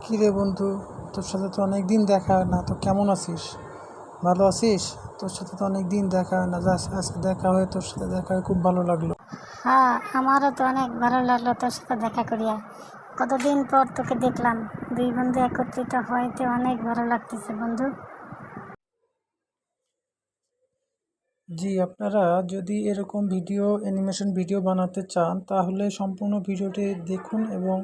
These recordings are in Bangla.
কী রে বন্ধু, তোর সাথে তো অনেক দিন দেখা হয় না। তো কেমন আছিস? ভালো আছিস? তোর সাথে তো অনেক দিন দেখা হয় না, আজকে দেখা হয়ে তোর সাথে দেখা হয়ে খুব ভালো লাগলো। হ্যাঁ, আমারও তো অনেক ভালো লাগলো তোর সাথে দেখা করিয়া। কতদিন পর তোকে দেখলাম। দুই বন্ধু একত্রিত হইতে অনেক ভালো লাগতেছে বন্ধু। জি, আপনারা যদি এরকম অ্যানিমেশন ভিডিও বানাতে চান তাহলে সম্পূর্ণ ভিডিওটি দেখুন এবং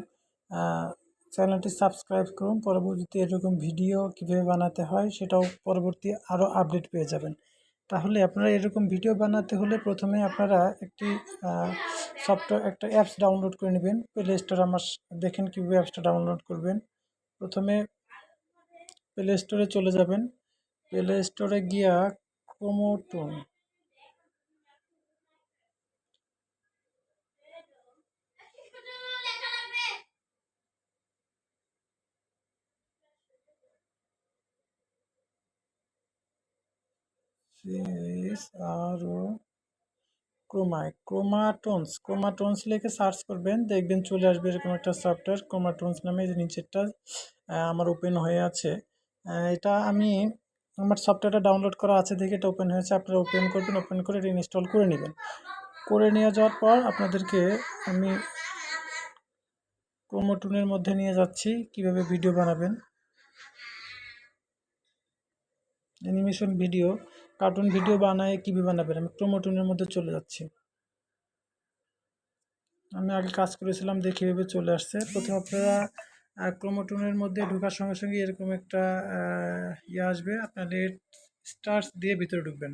চ্যানেলটি সাবস্ক্রাইব করুন। পরবর্তীতে এরকম ভিডিও কীভাবে বানাতে হয় সেটাও পরবর্তী আরও আপডেট পেয়ে যাবেন। তাহলে আপনারা এরকম ভিডিও বানাতে হলে প্রথমে আপনারা একটি সফটওয়্যার, একটা অ্যাপস ডাউনলোড করে নেবেন। প্লে স্টোর দেখেন কীভাবে অ্যাপসটা ডাউনলোড করবেন। প্রথমে প্লে স্টোরে চলে যাবেন। প্লে স্টোরে গিয়া ক্রোমোটোন আরও ক্রোমাটোনস লিখে সার্চ করবেন, দেখবেন চলে আসবে এরকম একটা সফটওয়্যার ক্রোমাটোনস নামে। যে নিচেরটা আমার ওপেন হয়ে আছে। এটা আমার সফটওয়্যারটা ডাউনলোড করা আছে দেখে এটা ওপেন হয়েছে। আপনারা ওপেন করবেন, ওপেন করে এটা ইনস্টল করে নেবেন। করে নিয়ে যাওয়ার পর আপনাদেরকে আমি ক্রোমাটোনের মধ্যে নিয়ে যাচ্ছি কিভাবে ভিডিও বানাবেন। অ্যানিমেশন ভিডিও, কার্টুন ভিডিও বানায় কীভাবে বানাবেন আমি ক্রোমাটোনের মধ্যে চলে যাচ্ছি। আমি আগে কাজ করেছিলাম দেখে ভেবে চলে আসছে। প্রথমে আপনারা ক্রোমাটোনের মধ্যে ঢোকার সঙ্গে সঙ্গে এরকম একটা আসবে। আপনার লেট স্টার্স দিয়ে ভিতরে ঢুকবেন।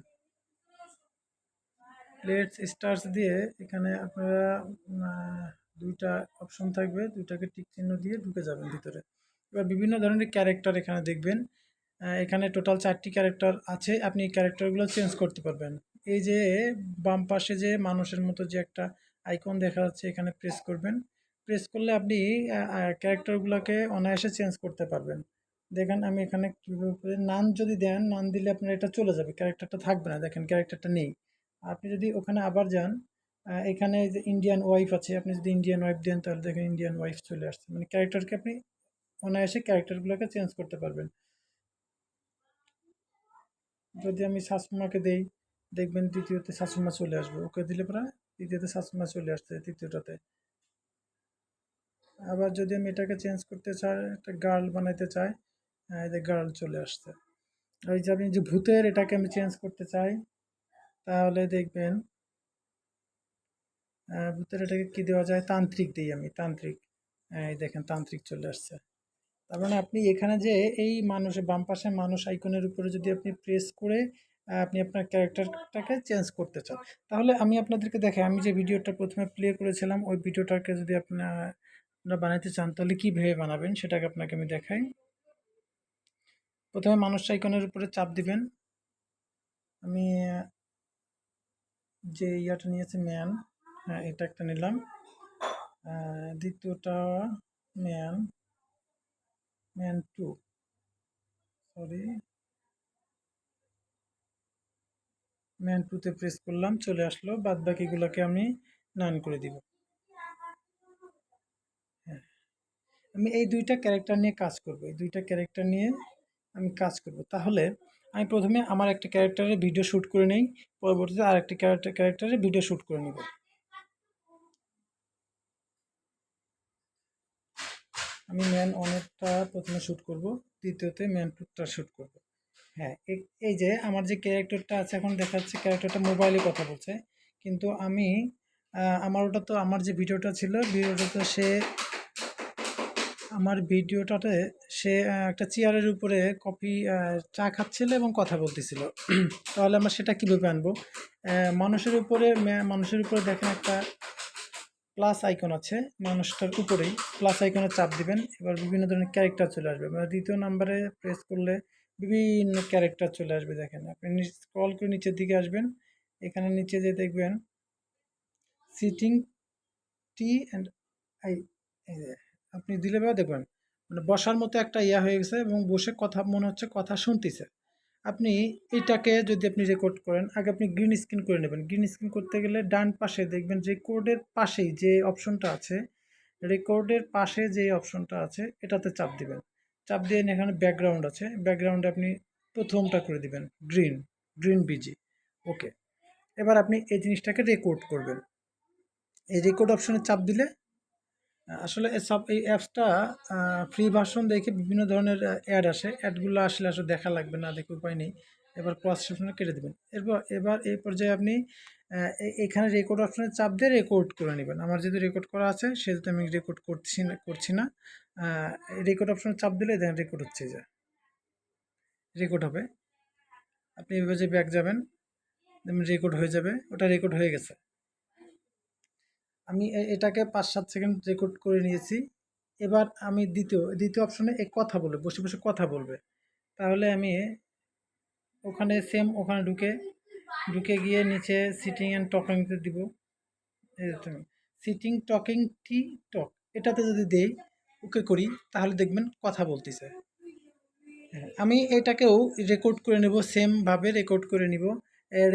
লেট স্টার্স দিয়ে এখানে আপনারা দুইটা অপশন থাকবে, দুইটাকে টিক চিহ্ন দিয়ে ঢুকে যাবেন ভিতরে। এবার বিভিন্ন ধরনের ক্যারেক্টার এখানে দেখবেন। এখানে টোটাল 4টি ক্যারেক্টার আছে। আপনি এই ক্যারেক্টারগুলো চেঞ্জ করতে পারবেন। এই যে বাম পাশে যে মানুষের মতো যে একটা আইকন দেখা যাচ্ছে, এখানে প্রেস করবেন। প্রেস করলে আপনি ক্যারেক্টারগুলোকে অনায়াসে চেঞ্জ করতে পারবেন। দেখেন আমি এখানে কীভাবে নাম যদি দেন, নাম দিলে আপনার এটা চলে যাবে, ক্যারেক্টারটা থাকবে না। দেখেন ক্যারেক্টারটা নেই। আপনি যদি ওখানে আবার যান, এখানে যে ইন্ডিয়ান ওয়াইফ আছে, আপনি যদি ইন্ডিয়ান ওয়াইফ দেন তাহলে দেখেন ইন্ডিয়ান ওয়াইফ চলে আসছে। মানে ক্যারেক্টারকে আপনি অনায়াসে ক্যারেক্টারগুলোকে চেঞ্জ করতে পারবেন। যদি আমি শাশুমাকে দেই, দেখবেন দ্বিতীয়তে শাশুমা চলে আসবে। ওকে দিলে পরে দ্বিতীয়তে শাশুমা চলে আসছে তৃতীয়টাতে। আবার যদি আমি এটাকে চেঞ্জ করতে চাই, একটা গার্ল বানাইতে চাই, এই যে গার্ল চলে আসছে। ওই যে আমি যে ভূতের এটাকে আমি চেঞ্জ করতে চাই, তাহলে দেখবেন ভূতের এটাকে কি দেওয়া যায়, তান্ত্রিক দিই আমি, তান্ত্রিক। এই দেখেন তান্ত্রিক চলে আসছে। তার মানে আপনি এখানে যে এই মানুষের বাম পাশে মানুষ আইকনের উপরে যদি আপনি প্রেস করে আপনি আপনার ক্যারেক্টারটাকে চেঞ্জ করতে চান, তাহলে আমি আপনাদেরকে দেখাই। আমি যে ভিডিওটা প্রথমে প্লে করেছিলাম ওই ভিডিওটাকে যদি আপনারা বানাইতে চান তাহলে কীভাবে বানাবেন সেটাকে আপনাকে আমি দেখাই। প্রথমে মানুষ আইকনের উপরে চাপ দিবেন। আমি যে ইয়াটা নিয়েছি ম্যান, হ্যাঁ এটা একটা নিলাম। দ্বিতীয়টা ম্যান, ম্যান 2, সরি ম্যান 2তে প্রেস করলাম, চলে আসলো। বাদ বাকিগুলোকে আমি নান করে দিব। হ্যাঁ, আমি এই দুইটা ক্যারেক্টার নিয়ে কাজ করব, এই দুইটা ক্যারেক্টার নিয়ে আমি কাজ করব। তাহলে আমি প্রথমে আমার একটা ক্যারেক্টারের ভিডিও শ্যুট করে নেই, পরবর্তীতে আরেকটি ক্যারেক্টারের ভিডিও শ্যুট করে নেব। আমি ম্যান 1-টা প্রথমে শ্যুট করব, দ্বিতীয়তে ম্যান 2টা শ্যুট করব। হ্যাঁ, এই যে আমার যে ক্যারেক্টারটা আছে এখন দেখা যাচ্ছে ক্যারেক্টারটা মোবাইলে কথা বলছে, কিন্তু আমি আমার যে ভিডিওটা ছিল, আমার ভিডিওটাতে সে একটা চেয়ারের উপরে চা খাচ্ছিল এবং কথা বলতেছিল। তাহলে আমরা সেটা কীভাবে আনবো? মানুষের উপরে দেখেন একটা প্লাস আইকন আছে, মানুষটার উপরেই প্লাস আইকনে চাপ দিবেন। এবার বিভিন্ন ধরনের ক্যারেক্টার চলে আসবে। মানে দ্বিতীয় নাম্বারে প্রেস করলে বিভিন্ন ক্যারেক্টার চলে আসবে। দেখেন আপনি স্ক্রল করে নিচের দিকে আসবেন, এখানে নিচে যে দেখবেন সিটিং টি অ্যান্ড আই, আপনি দিলে বা দেখবেন মানে বসার মতো একটা ইয়া হয়ে গেছে এবং বসে কথা মনে হচ্ছে কথা শুনতেছে। আপনি এটাকে যদি আপনি রেকর্ড করেন, আগে আপনি গ্রিন স্ক্রিন করে নেবেন। গ্রিন স্ক্রিন করতে গেলে ডান পাশে দেখবেন যে কোডের পাশেই যে অপশনটা আছে, রেকর্ডের পাশে যে অপশনটা আছে এটাতে চাপ দিবেন। চাপ দিয়ে এখানে ব্যাকগ্রাউন্ড আছে, ব্যাকগ্রাউন্ডে আপনি প্রথমটা করে দিবেন গ্রিন, গ্রিন বিজি। ওকে, এবার আপনি এই জিনিসটাকে রেকর্ড করবেন। এই রেকর্ড অপশনে চাপ দিলে আসলে এই অ্যাপসটা ফ্রি ভার্সন দেখে বিভিন্ন ধরনের অ্যাড আসে, অ্যাডগুলো আসলে দেখা লাগবে না, দেখে উপায় নেই। এবার ক্রস সেকশনে কেটে দেবেন। এবার এই পর্যায়ে আপনি এখানে রেকর্ড অপশনে চাপ দিয়ে রেকর্ড করে নেবেন। আমার যেহেতু রেকর্ড করা আছে সেহেতু আমি রেকর্ড করছি না। রেকর্ড অপশনে চাপ দিলে দেখেন রেকর্ড হচ্ছে, যে রেকর্ড হবে। আপনি এভাবে যে ব্যাক যাবেন, রেকর্ড হয়ে যাবে, ওটা রেকর্ড হয়ে গেছে। আমি এটাকে 5-7 সেকেন্ড রেকর্ড করে নিয়েছি। এবার আমি দ্বিতীয় অপশনে কথা বলবে, বসে বসে কথা বলবে। তাহলে আমি ওখানে ওখানে ঢুকে গিয়ে নিচে সিটিং অ্যান্ড টকিংতে দিব। সিটিং টকিং টক এটাতে যদি দেই, ওকে করি, তাহলে দেখবেন কথা বলতেছে। আমি এটাকেও রেকর্ড করে নেব, সেমভাবে রেকর্ড করে নিব।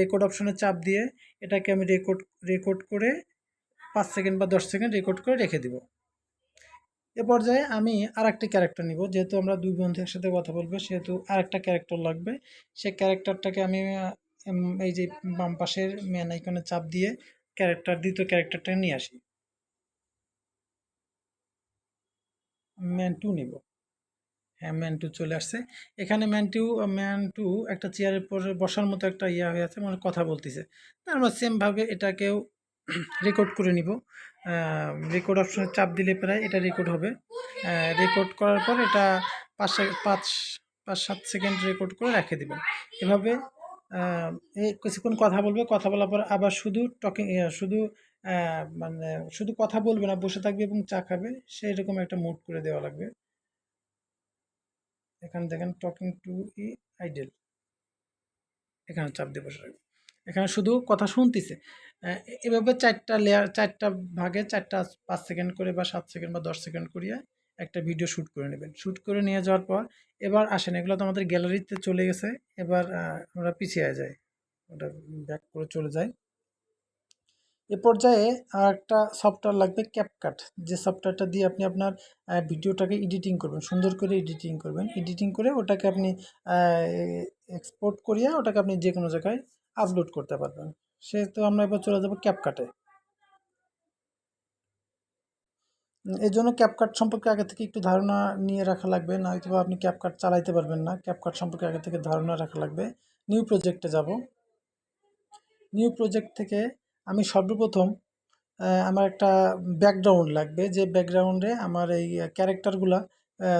রেকর্ড অপশনে চাপ দিয়ে এটাকে আমি রেকর্ড করে 5 সেকেন্ড বা 10 সেকেন্ড রেকর্ড করে রেখে দিব। এ পর্যায়ে আমি আরেকটি ক্যারেক্টার নিব, যেহেতু আমরা দুই বন্ধু একসাথে কথা বলবো সেহেতু আরেকটা ক্যারেক্টার লাগবে। সেই ক্যারেক্টারটাকে আমি এই যে বাম পাশের মেন আইকনে চাপ দিয়ে দ্বিতীয় ক্যারেক্টারটা নিয়ে আসি। ম্যান টু নিব। হ্যাঁ, ম্যান টু চলে আসছে। এখানে ম্যান টু একটা চেয়ারের পরে বসার মতো একটা ইয়া হয়ে আছে, মানে কথা বলতেছে। আমরা সেমভাবে এটাকেও রেকর্ড করে নিব। রেকর্ড অপশনে চাপ দিলে প্রায় এটা রেকর্ড হবে। রেকর্ড করার পর এটা 5-7 সেকেন্ড রেকর্ড করে রেখে দেবেন। এভাবে কিছুক্ষণ কথা বলবে, কথা বলার পর আবার শুধু মানে শুধু কথা বলবে না, বসে থাকবে এবং চা খাবে, সেই রকম একটা মুড করে দেওয়া লাগবে। এখানে দেখেন টকিং টু আইডল, এখানে চাপ দিয়ে বসে রাখবে। এখানে শুধু কথা শুনতেছে। এভাবে 4টা ভাগে 5 সেকেন্ড করে বা 7 সেকেন্ড বা 10 সেকেন্ড করিয়া একটা ভিডিও শ্যুট করে নেবেন। শ্যুট করে নিয়ে যাওয়ার পর এবার আসেন, এগুলো তো আমাদের গ্যালারিতে চলে গেছে। এবার আমরা পিছিয়ে যাই, ওটা ব্যাক করে চলে যাই। এ পর্যায়ে একটা সফটওয়্যার লাগবে, ক্যাপকাট। যে সফটওয়্যারটা দিয়ে আপনি আপনার ভিডিওটাকে এডিটিং করবেন, সুন্দর করে এডিটিং করবেন। এডিটিং করে ওটাকে আপনি এক্সপোর্ট করিয়া ওটাকে আপনি যে কোনো জায়গায় আপলোড করতে পারবেন। সেহেতু আমরা এবার চলে যাব ক্যাপকাটে। এই জন্য ক্যাপকাট সম্পর্কে আগে থেকে একটু ধারণা নিয়ে রাখা লাগবে, না হয়তো আপনি ক্যাপকাট চালাইতে পারবেন না। ক্যাপকাট সম্পর্কে আগে থেকে ধারণা রাখা লাগবে। নিউ প্রজেক্টে যাব। নিউ প্রজেক্ট থেকে আমি সর্বপ্রথম আমার একটা ব্যাকগ্রাউন্ড লাগবে, যে ব্যাকগ্রাউন্ডে আমার এই ক্যারেক্টারগুলা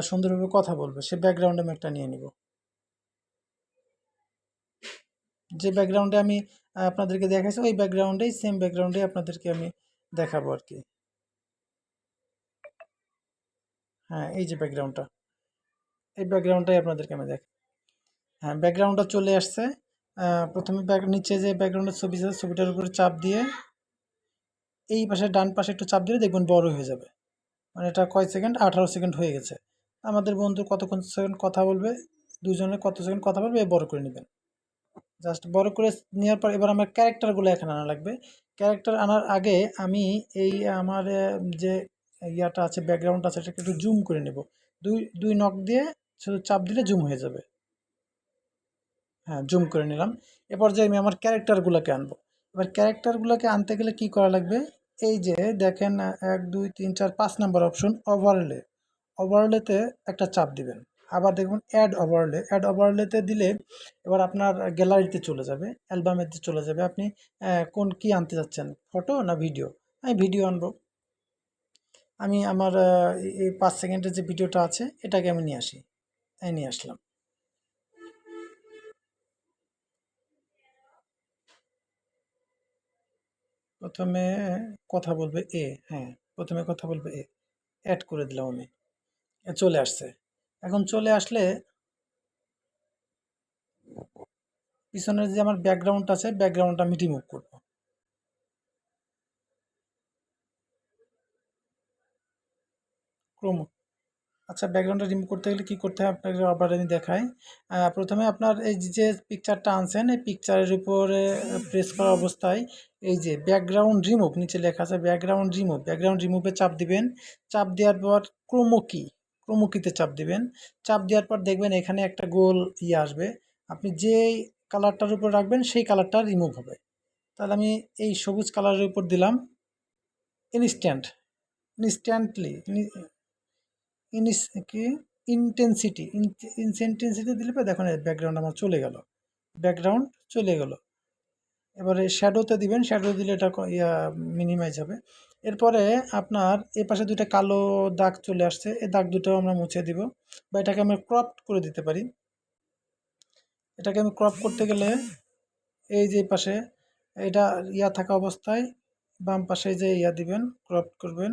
সুন্দরভাবে কথা বলবে, সে ব্যাকগ্রাউন্ড আমি একটা নিয়ে নিব। যে ব্যাকগ্রাউন্ডে আমি আপনাদেরকে দেখাইছি ওই ব্যাকগ্রাউন্ডেই, সেম ব্যাকগ্রাউন্ডে আপনাদেরকে আমি দেখাবো আর কি। হ্যাঁ, এই যে ব্যাকগ্রাউন্ডটা, এই ব্যাকগ্রাউন্ডটাই আপনাদেরকে আমি দেখ। হ্যাঁ, ব্যাকগ্রাউন্ডটা চলে আসছে। প্রথমে নিচে যে ব্যাকগ্রাউন্ডের ছবি আছে, ছবিটার উপরে চাপ দিয়ে এই পাশে ডান পাশে একটু চাপ দিলে দেখবেন বড় হয়ে যাবে। মানে এটা কয় সেকেন্ড, 18 সেকেন্ড হয়ে গেছে। আমাদের বন্ধু কতক্ষণ সেকেন্ড কথা বলবে, দুজনে কত সেকেন্ড কথা বলবে, বড় করে নেবেন। জাস্ট বড় করে নেওয়ার পর এবার আমার ক্যারেক্টারগুলো এখানে আনা লাগবে। ক্যারেক্টার আনার আগে আমি এই আমার যে ইয়াটা আছে, ব্যাকগ্রাউন্ড আছে, এটাকে একটু জুম করে নেব। দুই নখ দিয়ে শুধু চাপ দিলে জুম হয়ে যাবে। হ্যাঁ, জুম করে নিলাম। এরপর যে আমি আমার ক্যারেক্টারগুলোকে আনবো। এবার ক্যারেক্টারগুলোকে আনতে গেলে কি করা লাগবে, এই যে দেখেন 1 2 3 4 5 নাম্বার অপশন ওভারলে, ওভারলেতে একটা চাপ দিবেন। আবার দেখুন অ্যাড ওভারলেতে দিলে এবার আপনার গ্যালারিতে চলে যাবে, অ্যালবামেতে চলে যাবে। আপনি কি আনতে যাচ্ছেন, ফটো না ভিডিও? আমি ভিডিও আনবো। আমি আমার এই 5 সেকেন্ডের যে ভিডিওটা আছে এটাকে আমি নিয়ে আসি, নিয়ে আসলাম। প্রথমে কথা বলবে এ, হ্যাঁ প্রথমে কথা বলবে এ, অ্যাড করে দিলাম আমি। চলে আসছে। এখন চলে আসলে পিছনের যে আমার ব্যাকগ্রাউন্ড আছে, ব্যাকগ্রাউন্ডটা আমি রিমুভ করব। ক্রোম। আচ্ছা, ব্যাকগ্রাউন্ডটা রিমুভ করতে গেলে কী করতে হয় আপনাকে আবার আমি দেখাই। প্রথমে আপনার এই যে পিকচারটা আনছেন, এই পিকচারের উপরে প্রেস করা অবস্থায় এই যে ব্যাকগ্রাউন্ড রিমুভ নিচে লেখা আছে ব্যাকগ্রাউন্ড রিমুভে চাপ দিবেন। চাপ দেওয়ার পর ক্রোমোকিতে চাপ দিবেন। চাপ দেওয়ার পর দেখবেন এখানে একটা গোল আসবে। আপনি যেই কালারটার উপর রাখবেন সেই কালারটা রিমুভ হবে। তাহলে আমি এই সবুজ কালারের উপর দিলাম। ইনস্ট্যান্টলি কি ইনটেন্সিটি দিলে পরে দেখুন ব্যাকগ্রাউন্ড আমার ব্যাকগ্রাউন্ড চলে গেল। এবারে শ্যাডোতে দিবেন, শ্যাডো দিলে এটা মিনিমাইজ হবে। এরপরে আপনার এই পাশে দুইটা কালো দাগ চলে আসছে, এই দাগ দুটো আমরা মুছে দিব, বা এটাকে আমরা ক্রপ করে দিতে পারি। এটাকে আমি ক্রপ করতে গেলে এই যে পাশে এটা থাকা অবস্থায় বাম পাশে যে দিবেন, ক্রপ করবেন,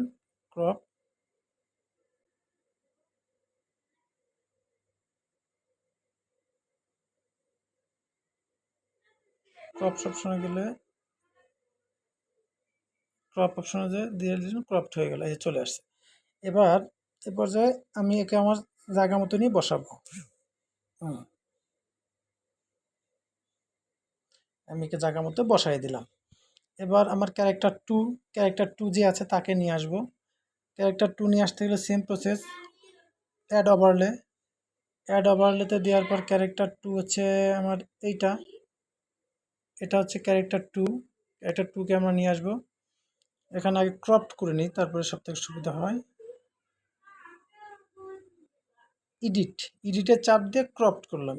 ক্রপ। ক্রপ অপশনে গেলে ক্রপ অপশনে যে দিয়ে দিলেন, ক্রপড হয়ে গেল, এই চলে আসছে। এবার এ পর্যায়ে আমি একে আমার জায়গা মতো নিয়ে বসাবো। আমি একে জায়গা মতো বসাই দিলাম। এবার আমার ক্যারেক্টার টু যে আছে তাকে নিয়ে আসবো। ক্যারেক্টার টু নিয়ে আসতে গেলে সেম প্রসেস, অ্যাড ওভারলেতে দেওয়ার পর ক্যারেক্টার টু হচ্ছে আমার এটা হচ্ছে ক্যারেক্টার টুকে আমরা নিয়ে আসবো। এখানে আগে ক্রপড করে নিই, তারপরে সব থেকে সুবিধা হয়। এডিটের চাপ দিয়ে ক্রপড করলাম।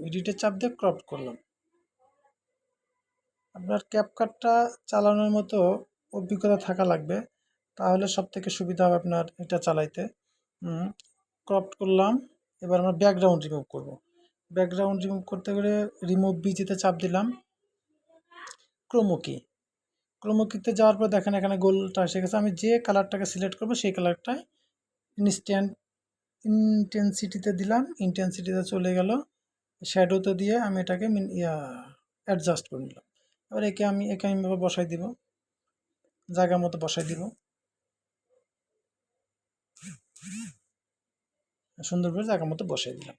আপনার ক্যাপকাটটা চালানোর মতো অভিজ্ঞতা থাকা লাগবে, তাহলে সব থেকে সুবিধা হবে আপনার এটা চালাইতে। ক্রপড করলাম। এবার আমরা ব্যাকগ্রাউন্ড রিমুভ করতে গেলে রিমুভ বিজিতে চাপ দিলাম। ক্রোমোকিতে যাওয়ার পর দেখেন এখানে গোলটা এসে গেছে। আমি যে কালারটাকে সিলেক্ট করবো সেই কালারটাই ইন্টেন্সিটিতে দিলাম, ইন্টেন্সিটিতে চলে গেল। শ্যাডোতে দিয়ে আমি এটাকে অ্যাডজাস্ট করে নিলাম। এবার একে আমি বসাই দিব, জায়গা মতো বসাই দিব, সুন্দর করে জায়গা মতো বসাই দিলাম।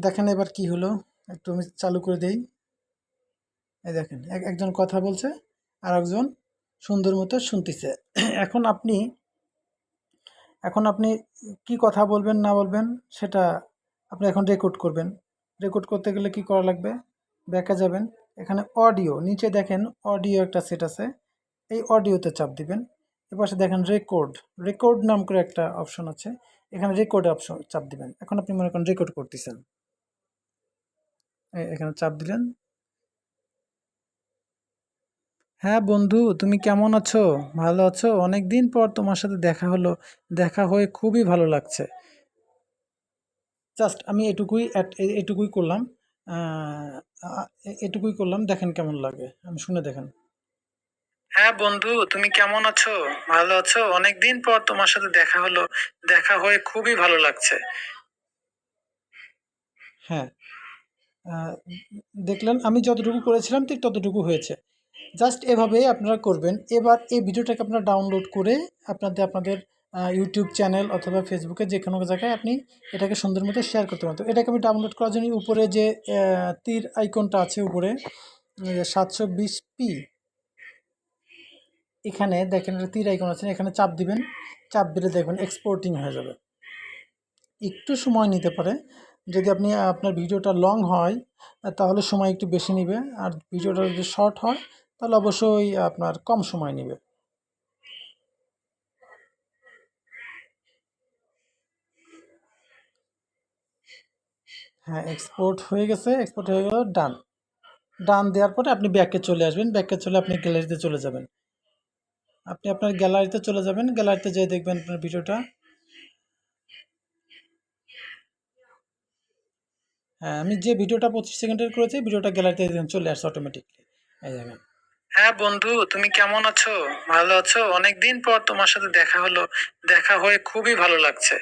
দেখেন এবার কি হলো, একটু আমি চালু করে দেই। এই দেখেন একজন কথা বলছে আর একজন সুন্দর মতো শুনতেছে। এখন আপনি কি কথা বলবেন না বলবেন সেটা আপনি এখন রেকর্ড করবেন। রেকর্ড করতে গেলে কি করা লাগবে, ব্যাকে যাবেন, এখানে অডিও নিচে দেখেন অডিও একটা সেট আছে, এই অডিওতে চাপ দিবেন। এপাশে দেখেন রেকর্ড নাম করে একটা অপশন আছে, এখানে রেকর্ড অপশন চাপ দিবেন। এখন আপনি মনে করেন রেকর্ড করতেছেন, এখানে চাপ দিলেন। হ্যাঁ বন্ধু, তুমি কেমন আছো? ভালো আছো? অনেক দিন পর তোমার সাথে দেখা হলো, দেখা হয়ে খুবই ভালো লাগছে। জাস্ট আমি এটুকুই করলাম, দেখেন কেমন লাগে, আমি শুনে দেখেন। হ্যাঁ বন্ধু, তুমি কেমন আছো? ভালো আছো? অনেক দিন পর তোমার সাথে দেখা হলো, দেখা হয়ে খুবই ভালো লাগছে। হ্যাঁ, দেখলেন আমি যতটুকু করেছিলাম ঠিক ততটুকু হয়েছে। জাস্ট এভাবেই আপনারা করবেন। এবার এই ভিডিওটাকে আপনারা ডাউনলোড করে আপনাদের ইউটিউব চ্যানেল অথবা ফেসবুকে যে কোনো জায়গায় আপনি এটাকে সুন্দর মতো শেয়ার করতে পারেন। তো এটাকে আমি ডাউনলোড করার জন্য উপরে যে তীর আইকনটা আছে উপরে 720p, এখানে দেখেন একটা তীর আইকন আছে, এখানে চাপ দিবেন। চাপ দিলে দেখবেন এক্সপোর্টিং হয়ে যাবে। একটু সময় নিতে পারে, যদি আপনার ভিডিওটা লং হয় তাহলে সময় একটু বেশি নেবে, আর ভিডিওটা যদি শর্ট হয় তাহলে অবশ্যই আপনার কম সময় নেবে। হ্যাঁ, এক্সপোর্ট হয়ে গেল, ডান দেওয়ার পরে আপনি ব্যাকে চলে আসবেন। ব্যাকে চলে আপনি গ্যালারিতে চলে যাবেন। আপনার গ্যালারিতে যেয়ে দেখবেন আপনার ভিডিওটা। হ্যাঁ, আমি যে ভিডিওটা 25 সেকেন্ডের করেছি, ভিডিওটা গ্যালারিতে চলে আসছে অটোমেটিকলি। এই দেখেন। হ্যাঁ বন্ধু, তুমি কেমন আছো? ভালো আছো? অনেক দিন পর তোমার সাথে দেখা হলো, দেখা হয়ে খুবই ভালো লাগছে।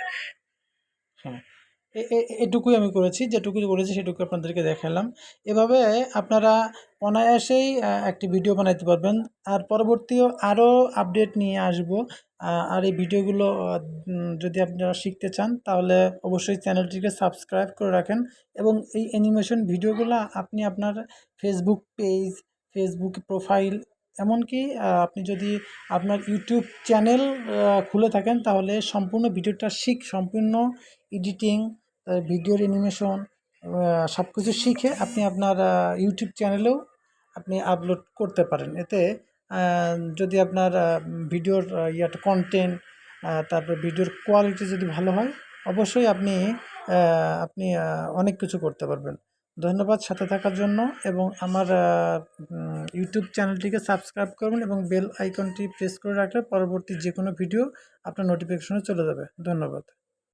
হ্যাঁ, এটুকুই আমি করেছি, যেটুকু করেছি সেটুকু আপনাদেরকে দেখালাম। এভাবে আপনারা অনায়াসেই একটি ভিডিও বানাইতে পারবেন। আর পরবর্তীও আরও আপডেট নিয়ে আসব। আর এই ভিডিওগুলো যদি আপনারা শিখতে চান তাহলে অবশ্যই চ্যানেলটিকে সাবস্ক্রাইব করে রাখেন, এবং এই অ্যানিমেশন ভিডিওগুলো আপনি আপনার ফেসবুক পেজ ফেসবুক প্রোফাইল, এমনকি আপনি যদি আপনার ইউটিউব চ্যানেল খুলে থাকেন তাহলে সম্পূর্ণ ভিডিওটা সম্পূর্ণ এডিটিং, ভিডিওর অ্যানিমেশন সব কিছু শিখে আপনি আপনার ইউটিউব চ্যানেলেও আপনি আপলোড করতে পারেন। এতে যদি আপনার ভিডিওর কন্টেন্ট, তারপর ভিডিওর কোয়ালিটি যদি ভালো হয়, অবশ্যই আপনি অনেক কিছু করতে পারবেন। ধন্যবাদ সাথে থাকার জন্য, এবং আমার ইউটিউব চ্যানেলটিকে সাবস্ক্রাইব করবেন এবং বেল আইকনটি প্রেস করে রাখলে পরবর্তী যে কোনো ভিডিও আপনার নোটিফিকেশনে চলে যাবে। ধন্যবাদ।